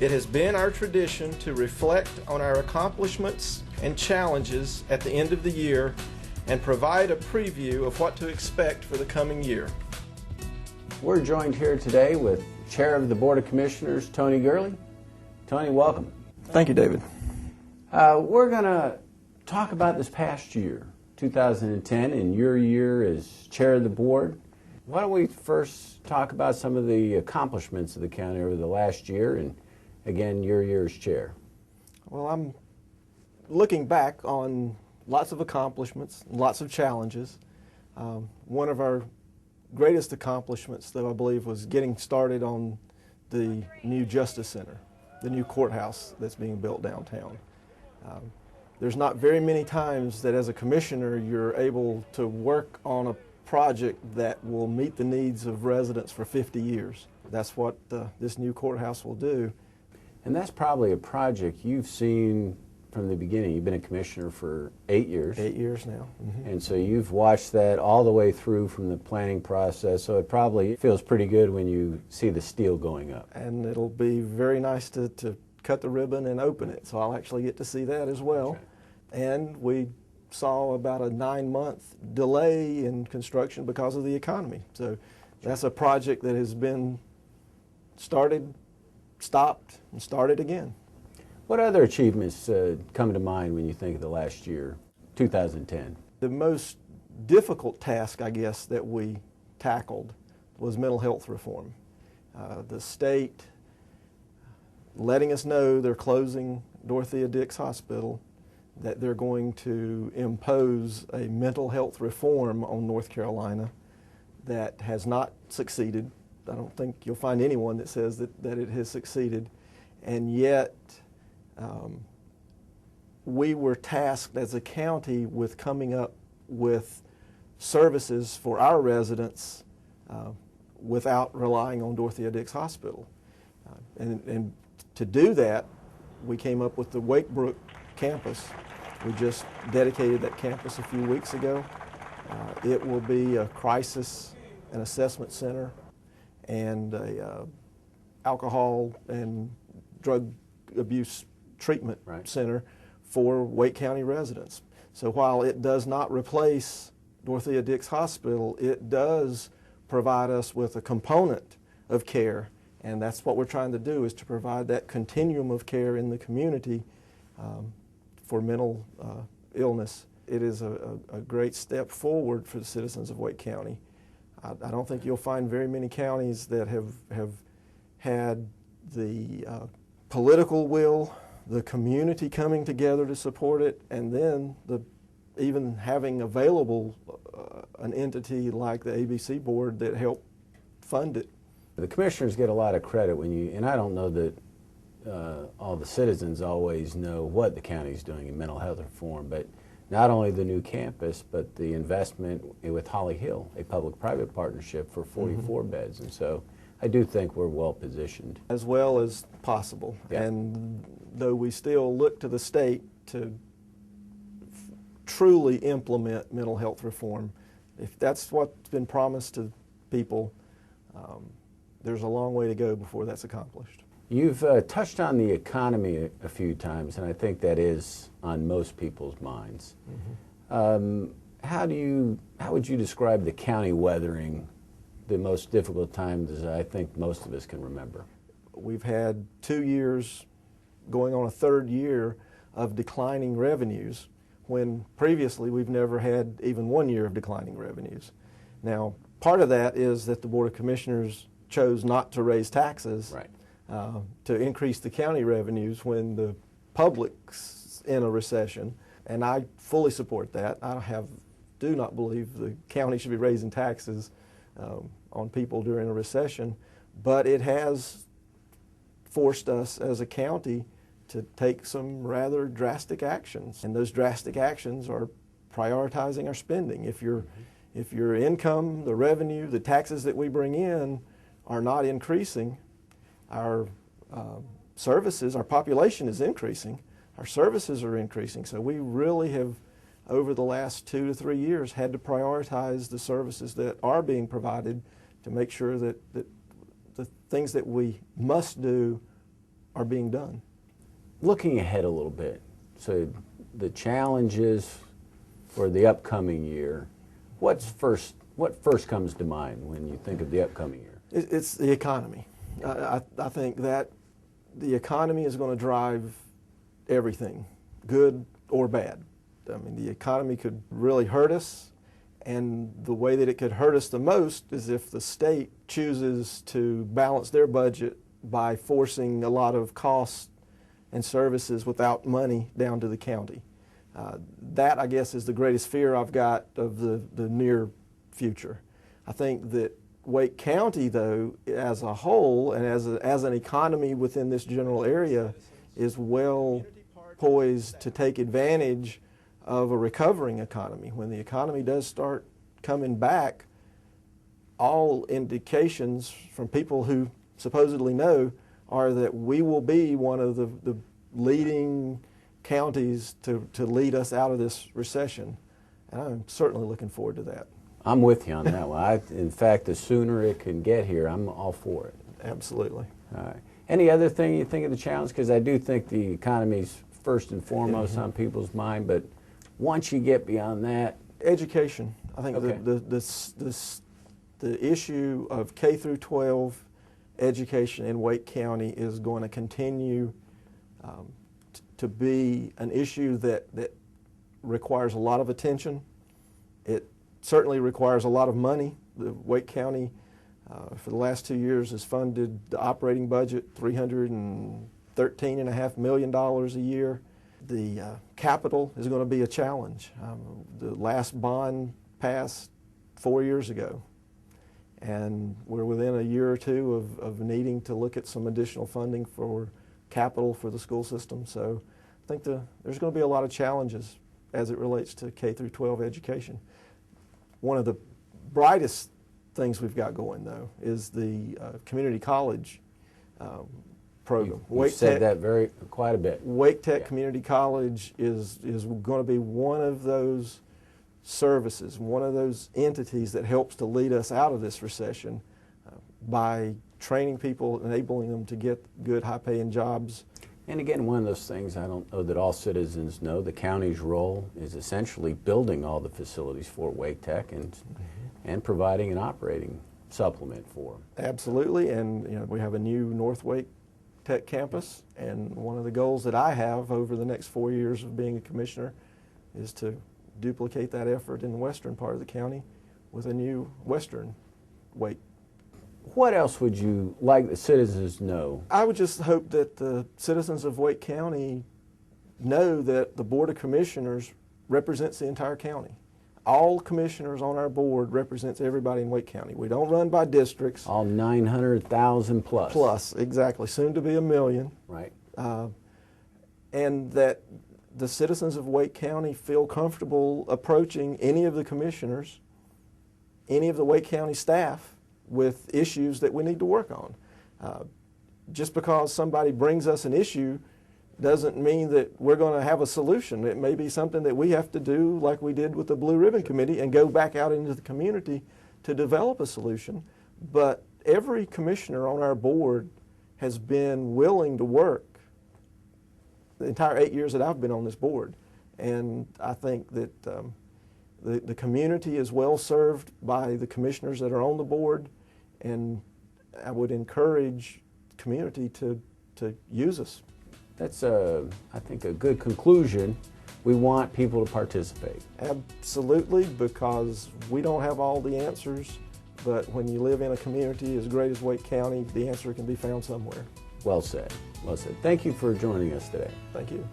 It has been our tradition to reflect on our accomplishments and challenges at the end of the year and provide a preview of what to expect for the coming year. We're joined here today with Chair of the Board of Commissioners, Tony Gurley. Tony, welcome. Thank you, David. We're going to talk about this past year, 2010, and your year as Chair of the Board. Why don't we first talk about some of the accomplishments of the county over the last year, and again, your year as Chair. Well, I'm looking back on lots of accomplishments, lots of challenges. One of our greatest accomplishments, though, I believe, was getting started on the new Justice Center, the new courthouse that's being built downtown. There's not very many times that as a commissioner you're able to work on a project that will meet the needs of residents for 50 years. That's what this new courthouse will do. And that's probably a project you've seen from the beginning. You've been a commissioner for 8 years. 8 years now. Mm-hmm. And so you've watched that all the way through from the planning process, so it probably feels pretty good when you see the steel going up. And it'll be very nice to cut the ribbon and open it, so I'll actually get to see that as well. Right. And we saw about a 9-month delay in construction because of the economy. So that's a project that has been started, stopped, and started again. What other achievements come to mind when you think of the last year, 2010? The most difficult task, I guess, that we tackled was mental health reform. The state letting us know they're closing Dorothea Dix Hospital, that they're going to impose a mental health reform on North Carolina that has not succeeded. I don't think you'll find anyone that says that it has succeeded. And yet, we were tasked as a county with coming up with services for our residents without relying on Dorothea Dix Hospital. And to do that, we came up with the Brook campus. We just dedicated that campus a few weeks ago. It will be a crisis and assessment center and a alcohol and drug abuse treatment center for Wake County residents. So while it does not replace Dorothea Dix Hospital, it does provide us with a component of care, and that's what we're trying to do, is to provide that continuum of care in the community for mental illness. It is a great step forward for the citizens of Wake County. I don't think you'll find very many counties that have had the political will, the community coming together to support it, and then even having available an entity like the ABC board that helped fund it. The commissioners get a lot of credit when you, and I don't know that all the citizens always know what the county's doing in mental health reform, but not only the new campus, but the investment with Holly Hill, a public-private partnership for 44 beds. And so I do think we're well positioned. As well as possible. Yeah. And though we still look to the state to truly implement mental health reform, if that's what's been promised to people, there's a long way to go before that's accomplished. You've touched on the economy a few times, and I think that is on most people's minds. How would you describe the county weathering the most difficult times I think most of us can remember? We've had 2 years going on a third year of declining revenues, when previously we've never had even 1 year of declining revenues. Now, part of that is that the Board of Commissioners chose not to raise taxes to increase the county revenues when the public's in a recession, and I fully support that. I do not believe the county should be raising taxes on people during a recession, but it has forced us as a county to take some rather drastic actions, and those drastic actions are prioritizing our spending. If your income, the revenue, the taxes that we bring in are not increasing, our services, our population is increasing, our services are increasing. So we really have, over the last 2 to 3 years, had to prioritize the services that are being provided to make sure that the things that we must do are being done. Looking ahead a little bit, so the challenges for the upcoming year, what first comes to mind when you think of the upcoming year? It's the economy. I think that the economy is going to drive everything, good or bad. I mean, the economy could really hurt us, and the way that it could hurt us the most is if the state chooses to balance their budget by forcing a lot of costs and services without money down to the county. That, I guess, is the greatest fear I've got of the near future. I think that Wake County, though, as a whole and as an economy within this general area, is well poised to take advantage of a recovering economy. When the economy does start coming back, all indications from people who supposedly know are that we will be one of the leading counties to lead us out of this recession. And I'm certainly looking forward to that. I'm with you on that one. In fact, the sooner it can get here, I'm all for it. Absolutely. All right. Any other thing you think of the challenge? Because I do think the economy's first and foremost on people's mind, but once you get beyond that, education. I think okay. the issue of K through 12 education in Wake County is going to continue to be an issue that requires a lot of attention. It certainly requires a lot of money. The Wake County, for the last 2 years, has funded the operating budget $313.5 million a year. The capital is going to be a challenge. The last bond passed 4 years ago, and we're within a year or two of needing to look at some additional funding for capital for the school system. So I think there's going to be a lot of challenges as it relates to K through 12 education. One of the brightest things we've got going, though, is the community college program. You said that quite a bit. Wake Tech Community College is going to be one of those services, one of those entities that helps to lead us out of this recession by training people, enabling them to get good, high-paying jobs. And again, one of those things I don't know that all citizens know, the county's role is essentially building all the facilities for Wake Tech and providing an operating supplement for them. Absolutely, and we have a new North Wake Tech campus, and one of the goals that I have over the next 4 years of being a commissioner is to duplicate that effort in the western part of the county with a new Western Wake. What else would you like the citizens to know? I would just hope that the citizens of Wake County know that the Board of Commissioners represents the entire county. All commissioners on our board represents everybody in Wake County. We don't run by districts. All 900,000 plus. Plus, exactly. Soon to be 1 million. Right. And that the citizens of Wake County feel comfortable approaching any of the commissioners, any of the Wake County staff, with issues that we need to work on. Just because somebody brings us an issue doesn't mean that we're going to have a solution. It may be something that we have to do like we did with the Blue Ribbon Committee and go back out into the community to develop a solution. But every commissioner on our board has been willing to work the entire 8 years that I've been on this board. And I think that the community is well served by the commissioners that are on the board, and I would encourage the community to use us. That's, I think, a good conclusion. We want people to participate. Absolutely, because we don't have all the answers, but when you live in a community as great as Wake County, the answer can be found somewhere. Well said. Well said. Thank you for joining us today. Thank you.